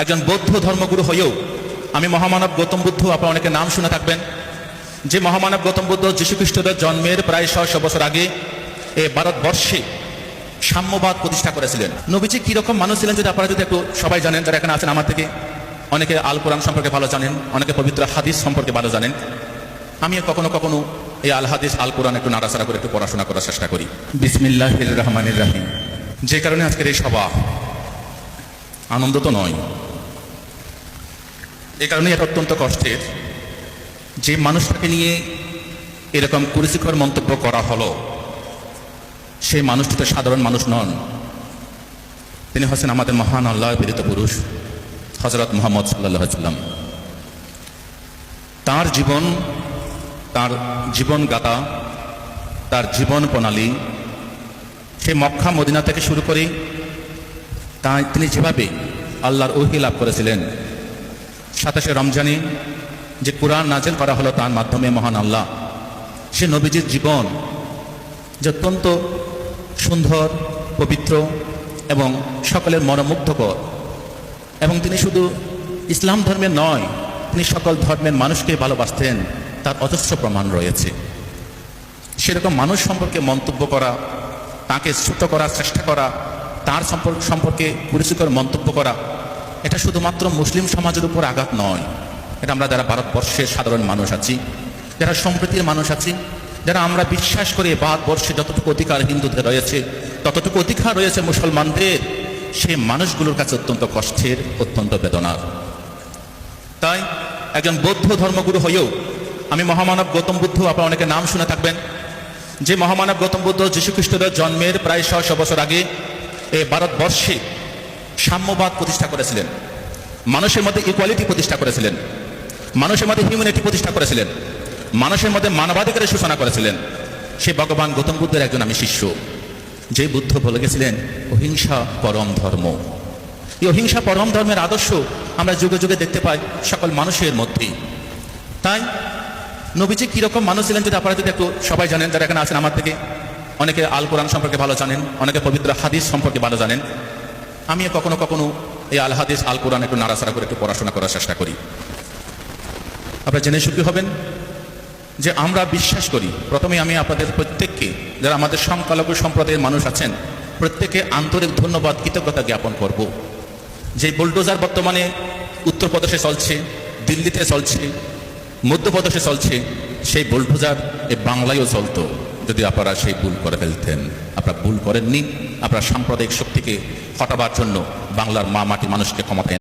একজন বৌদ্ধ ধর্মগুরু হয়েও আমি মহামানব গৌতম বুদ্ধ, আপনারা অনেকে নাম শুনে থাকবেন, যে মহামানব গৌতম বুদ্ধ যীশুখ্রিস্টের জন্মের প্রায় 600 বছর আগে এই ভারতবর্ষে সাম্যবাদ প্রতিষ্ঠা করেছিলেন। নবীজি কিরকম মানুষ ছিলেন যদি আপনারা যদি একটু সবাই জানেন, যারা এখানে আছেন আমার থেকে অনেকে আল কোরআন সম্পর্কে ভালো জানেন, অনেকে পবিত্র হাদিস সম্পর্কে ভালো জানেন। আমি কখনো কখনো এই আল হাদিস আল কোরআন একটু নাড়াচাড়া করে একটু পড়াশোনা করার চেষ্টা করি। বিসমিল্লাহির রহমানির রহিম। যে কারণে আজকের এই সভা, আনন্দ তো নয়, এই কারণে এটা অত্যন্ত কষ্টের যে মানুষটাকে নিয়ে এরকম কুরুচিকর মন্তব্য করা হলো, সেই মানুষটি তো সাধারণ মানুষ নন। তিনি হচ্ছেন আমাদের মহান আল্লাহর প্রেরিত পুরুষ হযরত মুহাম্মদ সাল্লাল্লাহু আলাইহি ওয়াসাল্লাম। তার জীবন, তার জীবন গাথা, তার জীবন প্রণালী, সে মক্কা মদিনা থেকে শুরু করে তিনি যেভাবে আল্লাহর ওহী লাভ করেছিলেন, 27শে রমজানে যে কুরআন নাযিল করা হলো তার মাধ্যমে মহান আল্লাহ, সে নবীজির জীবন যে অত্যন্ত সুন্দর, পবিত্র এবং সকলের মনোমুগ্ধকর, এবং তিনি শুধু ইসলাম ধর্মের নয়, তিনি সকল ধর্মের মানুষকে ভালোবাসতেন, তার অজস্র প্রমাণ রয়েছে। সেরকম মানুষ সম্পর্কে মন্তব্য করা, তাকে ছোট করার চেষ্টা করা, তার সম্পর্কে কুরুচিকর মন্তব্য করা, এটা শুধুমাত্র মুসলিম সমাজের উপর আঘাত নয়, এটা আমরা যারা ভারতবর্ষের সাধারণ মানুষ আছি, যারা সম্প্রীতির মানুষ আছি, যারা আমরা বিশ্বাস করি ভারতবর্ষে যতটুকু অধিকার হিন্দুদের রয়েছে ততটুকু অধিকার রয়েছে মুসলমানদের, সেই মানুষগুলোর কাছে অত্যন্ত কষ্টের, অত্যন্ত বেদনার। তাই একজন বৌদ্ধ ধর্মগুরু হয়েও আমি মহামানব গৌতম বুদ্ধ, আপনারা অনেকে নাম শুনে থাকবেন, যে মহামানব গৌতম বুদ্ধ যীশুখ্রিস্টের জন্মের প্রায় 600 বছর আগে এই ভারতবর্ষে সাম্যবাদ প্রতিষ্ঠা করেছিলেন, মানুষের মধ্যে ইকুয়ালিটি প্রতিষ্ঠা করেছিলেন, মানুষের মধ্যে হিউম্যানিটি প্রতিষ্ঠা করেছিলেন, মানুষের মধ্যে মানবাধিকারের সূচনা করেছিলেন। সে ভগবান গৌতম বুদ্ধের একজন আমি শিষ্য। যে বুদ্ধ বলে গেছিলেন অহিংসা পরম ধর্ম। এই অহিংসা পরম ধর্মের আদর্শ আমরা যুগে যুগে দেখতে পাই সকল মানুষের মধ্যেই। তাই নবীজি কিরকম মানুষ ছিলেন যদি আপনারা যদি একটু সবাই জানেন, যারা এখানে আছেন আমার থেকে অনেকে আল কোরআন সম্পর্কে ভালো জানেন, অনেকে পবিত্র হাদিস সম্পর্কে ভালো জানেন। আমি কখনো কখনো এই আল হাদিস আল কোরআন একটু নাড়াচাড়া করে একটু পড়াশোনা করার চেষ্টা করি। আপনারা জেনে সুখী হবেন যে আমরা বিশ্বাস করি, প্রথমে আমি আপনাদের প্রত্যেককে, যারা আমাদের সংখ্যালঘু সম্প্রদায়ের মানুষ আছেন, প্রত্যেকে আন্তরিক ধন্যবাদ, কৃতজ্ঞতা জ্ঞাপন করব। যে বুলডোজার বর্তমানে উত্তরপ্রদেশে চলছে, দিল্লিতে চলছে, মধ্যপ্রদেশে চলছে, সেই বুলডোজার এই বাংলায়ও চলতো যদি আপনারা সেই ভুল করে ফেলতেন। আপনারা ভুল করেননি, আপনারা সাম্প্রদায়িক শক্তিকে হটাবার জন্য বাংলার মা মাটি মানুষকে ক্ষমতায়